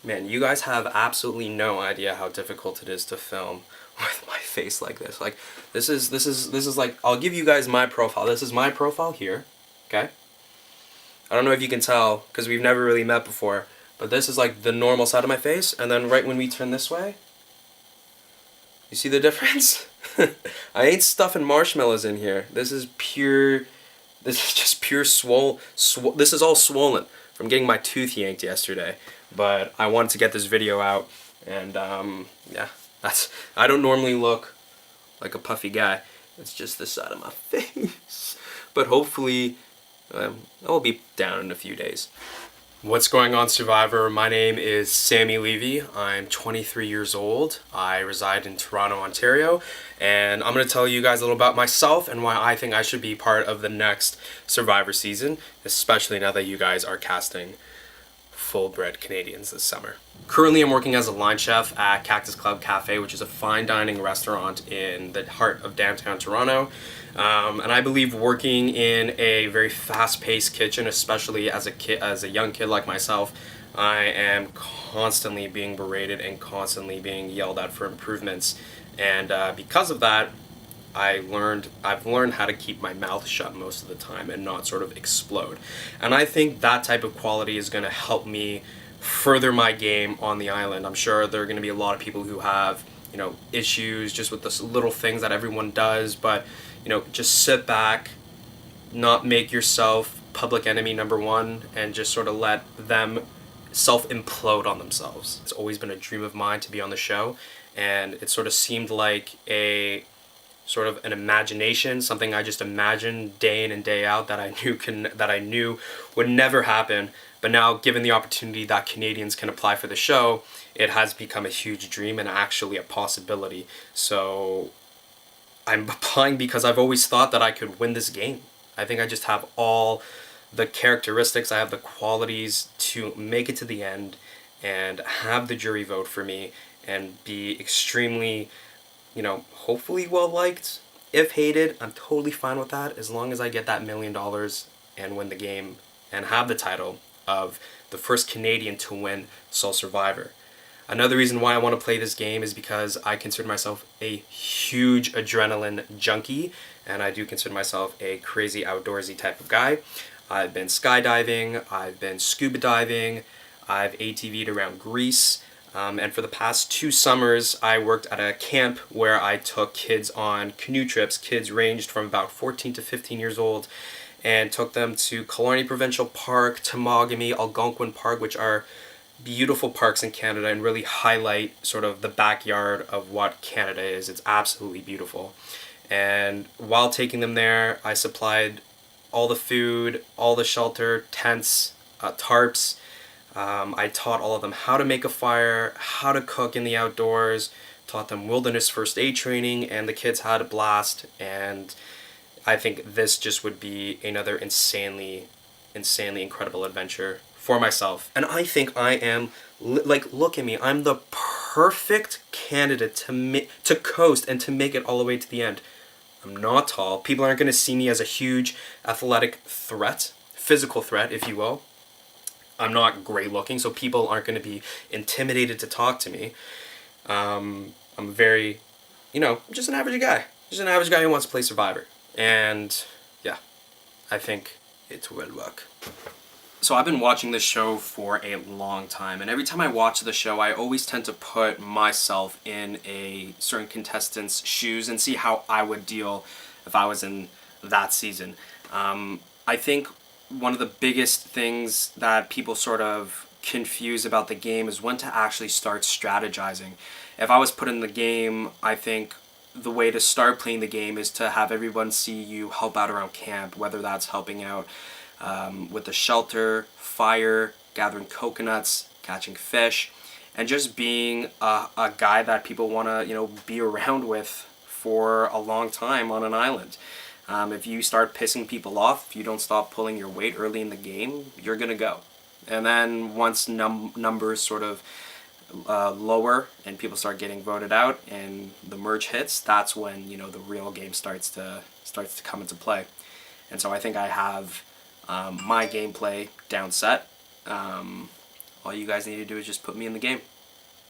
Man, you guys have absolutely no idea how difficult it is to film with my face like this. Like, this is like, I'll give you guys my profile. This is my profile here, okay? I don't know if you can tell, because we've never really met before, but this is like the normal side of my face, and then right when we turn this way, you see the difference? I ain't stuffing marshmallows in here. This is just pure this is all swollen from getting my tooth yanked yesterday. But I wanted to get this video out, and yeah, I don't normally look like a puffy guy. It's just this side of my face. But hopefully, I'll be down in a few days. What's going on, Survivor? My name is Sammy Levy. I'm 23 years old. I reside in Toronto, Ontario, and I'm going to tell you guys a little about myself and why I think I should be part of the next Survivor season, especially now that you guys are casting full-bred Canadians this summer. Currently, I'm working as a line chef at Cactus Club Cafe, which is a fine dining restaurant in the heart of downtown Toronto. And I believe working in a very fast-paced kitchen, especially as a young kid like myself, I am constantly being berated and constantly being yelled at for improvements. And because of that, I've learned how to keep my mouth shut most of the time and not sort of explode. And I think that type of quality is going to help me further my game on the island. I'm sure there are going to be a lot of people who have, issues just with the little things that everyone does, but, just sit back, not make yourself public enemy number one, and just sort of let them self-implode on themselves. It's always been a dream of mine to be on the show, and it sort of seemed like an imagination, something I just imagined day in and day out that I knew would never happen. But now, given the opportunity that Canadians can apply for the show, it has become a huge dream and actually a possibility. So I'm applying because I've always thought that I could win this game. I think I just have all the characteristics, I have the qualities to make it to the end and have the jury vote for me and be extremely, hopefully well liked. If hated, I'm totally fine with that, as long as I get that $1 million and win the game and have the title of the first Canadian to win Soul Survivor. Another reason why I want to play this game is because I consider myself a huge adrenaline junkie, and I do consider myself a crazy outdoorsy type of guy. I've been skydiving, I've been scuba diving, I've ATV'd around Greece, and for the past 2 summers, I worked at a camp where I took kids on canoe trips. Kids ranged from about 14 to 15 years old, and took them to Killarney Provincial Park, Temagami, Algonquin Park, which are beautiful parks in Canada and really highlight sort of the backyard of what Canada is. It's absolutely beautiful. And while taking them there, I supplied all the food, all the shelter, tents, tarps. I taught all of them how to make a fire, how to cook in the outdoors, taught them wilderness first aid training, and the kids had a blast. And I think this just would be another insanely incredible adventure for myself. And I think I am, look at me, I'm the perfect candidate to coast and to make it all the way to the end. I'm not tall. People aren't going to see me as a huge athletic threat, physical threat, if you will. I'm not great looking, so people aren't going to be intimidated to talk to me. I'm very, just an average guy. Just an average guy who wants to play Survivor. And yeah, I think it will work. So I've been watching this show for a long time, and every time I watch the show, I always tend to put myself in a certain contestant's shoes and see how I would deal if I was in that season. I think one of the biggest things that people sort of confuse about the game is when to actually start strategizing. If I was put in the game, I think the way to start playing the game is to have everyone see you help out around camp, whether that's helping out with the shelter, fire, gathering coconuts, catching fish, and just being a guy that people want to be around with for a long time on an island. If you start pissing people off, if you don't stop pulling your weight early in the game, you're gonna go. And then once numbers sort of lower and people start getting voted out and the merge hits, that's when the real game starts to come into play. And so I think I have my gameplay down set. All you guys need to do is just put me in the game.